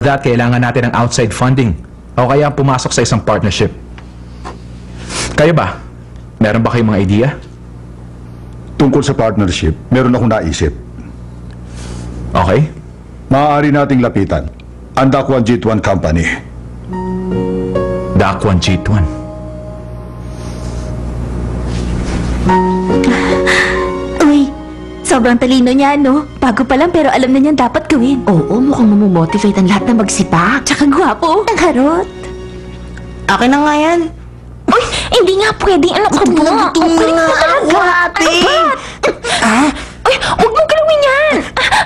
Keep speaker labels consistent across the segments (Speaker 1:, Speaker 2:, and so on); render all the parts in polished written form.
Speaker 1: that, kailangan natin ng outside funding o kaya pumasok sa isang partnership. Kayo ba? Meron ba kayong mga idea?
Speaker 2: Tungkol sa partnership, meron akong naisip.
Speaker 1: Okay.
Speaker 2: Maaari nating lapitan ang Dakwan Jituan Company.
Speaker 1: Dakwan Jituan.
Speaker 3: Uy, sobrang talino niya, no? Bago pa lang pero alam na niyang dapat gawin.
Speaker 4: Oo, mukhang mamomotivate ang lahat na magsipa.
Speaker 3: Tsaka gwapo. Ang harot.
Speaker 4: Akin na nga yan.
Speaker 3: Uy, hindi nga pwede. Ano ka ba? Ang kulit mo talaga.
Speaker 4: Ate!
Speaker 3: Uy, huwag mong galawin yan.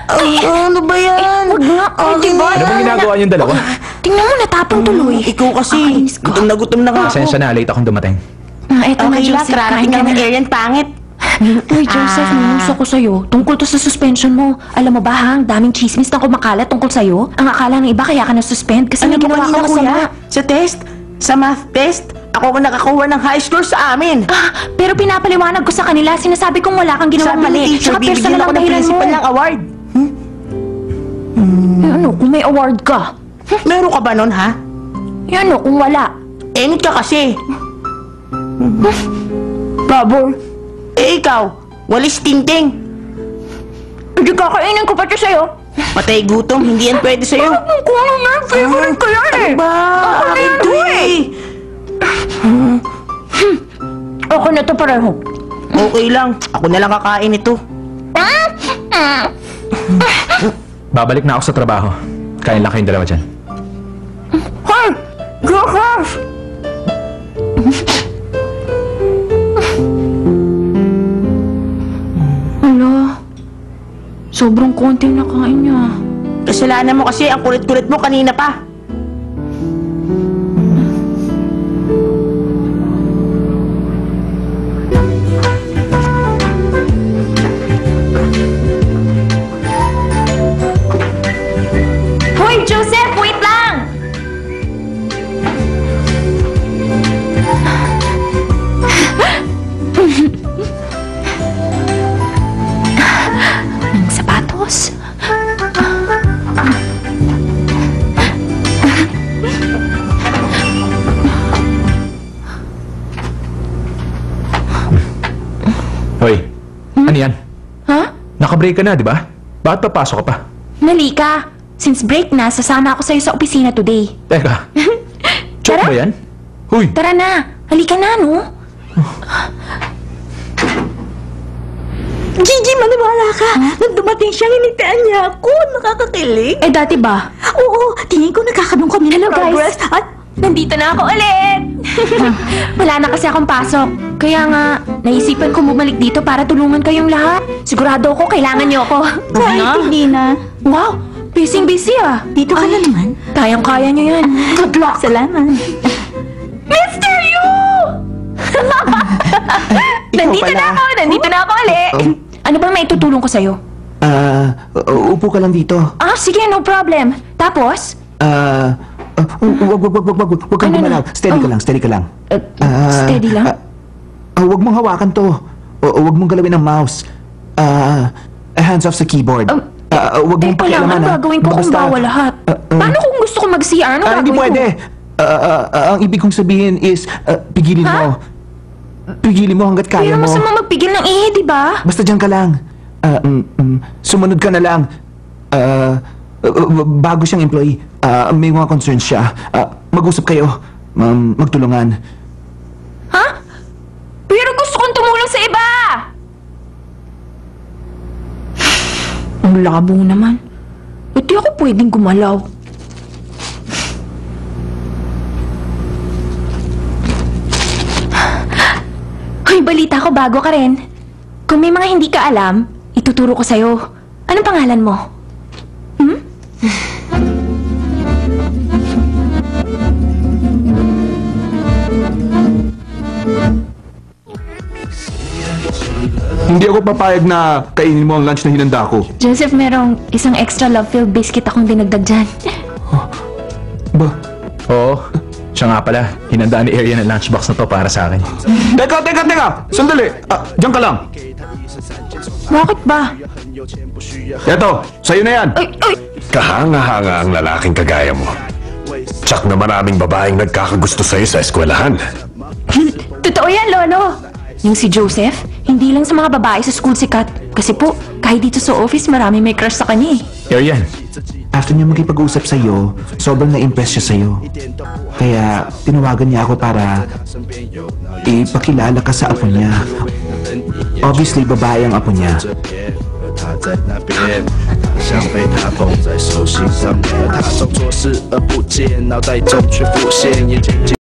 Speaker 4: Ay, ano ba yan?
Speaker 3: Huwag nga. Ay, diba?
Speaker 1: Ano bang ginagawa niyong dalawa?
Speaker 3: Tingnan mo, natapang tuloy.
Speaker 4: Ikaw kasi. Gutom na nga ako.
Speaker 1: Pasensya na, late akong dumating.
Speaker 3: Eto na,
Speaker 4: Okay lang,
Speaker 3: Joseph.
Speaker 4: kararating
Speaker 3: kain
Speaker 4: lang
Speaker 3: ka
Speaker 4: ng
Speaker 3: na.
Speaker 4: Arian, pangit.
Speaker 3: Uy, Joseph, may news ako sa'yo. Tungkol to sa suspension mo. Alam mo ba, ha? Ang daming chismis na kumakalat tungkol sa'yo. Ang akala ng iba kaya ka na-suspend kasi may ginawa ka masama.
Speaker 4: Sa test? Sa math test? Ako ang nakakuha ng high score sa amin.
Speaker 3: Pero pinapaliwanag ko sa kanila, sinasabi kong wala kang ginawang
Speaker 4: Sabi
Speaker 3: mali.
Speaker 4: ng teacher,
Speaker 3: Tsaka personal
Speaker 4: bibigyan
Speaker 3: ang
Speaker 4: ako ng
Speaker 3: dahilan mo.
Speaker 4: principal ng award.
Speaker 3: Eh, ano, kung may award ka?
Speaker 4: Meron ka ba nun, ha?
Speaker 3: Eh, ano, kung wala?
Speaker 4: Engit ka kasi.
Speaker 3: Babor.
Speaker 4: Eh, ikaw, walis tingting.
Speaker 3: Hindi kakainin ko pa ito sa'yo.
Speaker 4: Patay gutom, hindi yan pwede sa'yo.
Speaker 3: Ang kulang nga, favorite ko yan eh.
Speaker 4: Ba, akin to eh.
Speaker 3: Okay na to pareho.
Speaker 4: Okay lang, ako na lang kakain ito.
Speaker 1: Babalik na ako sa trabaho. Kain lang kayong dalawa dyan.
Speaker 3: Hoy! Joseph! Hala, sobrang konti na kain niya.
Speaker 4: Kasalanan mo kasi ang kulit-kulit mo kanina pa.
Speaker 3: Hoy, Joseph! Wait lang! Ang sapatos.
Speaker 1: Hoy, ano yan?
Speaker 3: Ha?
Speaker 1: Nakabreak ka na, di ba? Bakit papasok ka pa?
Speaker 3: Nalika. Since break na, sasama ako sa'yo sa opisina today.
Speaker 1: Teka, joke
Speaker 3: Tara.
Speaker 1: ba yan? Huy,
Speaker 3: Tara na. Halika na, no?
Speaker 5: Gigi, maniwala ka. Nung dumating siya, hinigtaan niya ako. Nakakakilig.
Speaker 3: Eh, dati ba?
Speaker 5: Oo, tingin ko nagkakaroon kami ng
Speaker 3: Hello, guys.
Speaker 5: progress. At
Speaker 3: Nandito na ako ulit! Wala na kasi akong pasok. Kaya nga, naisipan ko bumalik dito para tulungan kayong lahat. Sigurado ako, kailangan niyo ako.
Speaker 5: kahit hindi na.
Speaker 3: Wow! Busy ah.
Speaker 5: Dito ka na naman.
Speaker 3: Kayang-kaya niyo yan. Good luck!
Speaker 5: Salamat.
Speaker 3: Mr. Yu! Nandito
Speaker 4: pala.
Speaker 3: na ako! Nandito na ako ulit! Ano bang maitutulong ko sa'yo?
Speaker 6: Upo ka lang dito.
Speaker 3: Ah, sige, no problem. Tapos?
Speaker 6: Wag kang
Speaker 3: Ano
Speaker 6: gumalaw.
Speaker 3: na?
Speaker 6: Steady ka lang, steady ka lang.
Speaker 3: Steady lang?
Speaker 6: Wag mong hawakan to. Wag mong galawin ang mouse. Hands off sa keyboard. Wag mong
Speaker 3: Teka lang,
Speaker 6: pakialaman.
Speaker 3: ano gagawin ko kung
Speaker 6: Basta,
Speaker 3: bawal lahat? Paano kung gusto ko mag-CR? Ano
Speaker 6: Hindi
Speaker 3: gagawin ko?
Speaker 6: pwede. Ang ibig kong sabihin is, pigilin
Speaker 3: Ha?
Speaker 6: mo. Pigilin mo hanggat kaya
Speaker 3: Pero
Speaker 6: mo.
Speaker 3: masama magpigil ng ihi, di ba?
Speaker 6: Basta dyan ka lang. Sumunod ka na lang. Bago siyang employee, may mga concerns siya. Mag-usap kayo. Magtulungan.
Speaker 3: Ha? Pero gusto kong tumulong sa iba! Ang labo naman. Hindi ako pwedeng gumalaw. Hoy, balita ko bago ka rin. Kung may mga hindi ka alam, ituturo ko sa'yo. Anong pangalan mo?
Speaker 2: Hindi ako papayag na kainin mo ang lunch na hinanda ko.
Speaker 3: Joseph, merong isang extra love-filled biscuit akong dinagdag dyan.
Speaker 2: Ba?
Speaker 1: Oo. Siya nga pala, hinandaan ni Arian ang lunchbox na to para sa akin.
Speaker 2: Teka! Sandali! Diyan ka lang!
Speaker 3: Bakit ba?
Speaker 2: Eto, sa'yo na yan!
Speaker 3: Ay!
Speaker 7: Kahanga-hanga ang lalaking kagaya mo. Tsak na maraming babaeng nagkakagusto sa'yo sa eskwelahan.
Speaker 3: Totoo yan, Lolo. Yung si Joseph, hindi lang sa mga babae sa school sikat. Kasi po, kahit dito sa office, marami may crush sa kanya eh.
Speaker 1: Arian,
Speaker 6: After niya makipag-usap sa'yo, sobrang na-impress siya sa'yo. Kaya tinawagan niya ako para ipakilala ka sa apo niya. Obviously, babae ang apo niya.
Speaker 8: 他在那边，像被他捧在手心上面，他总做视而不见，脑袋中却浮现眼前。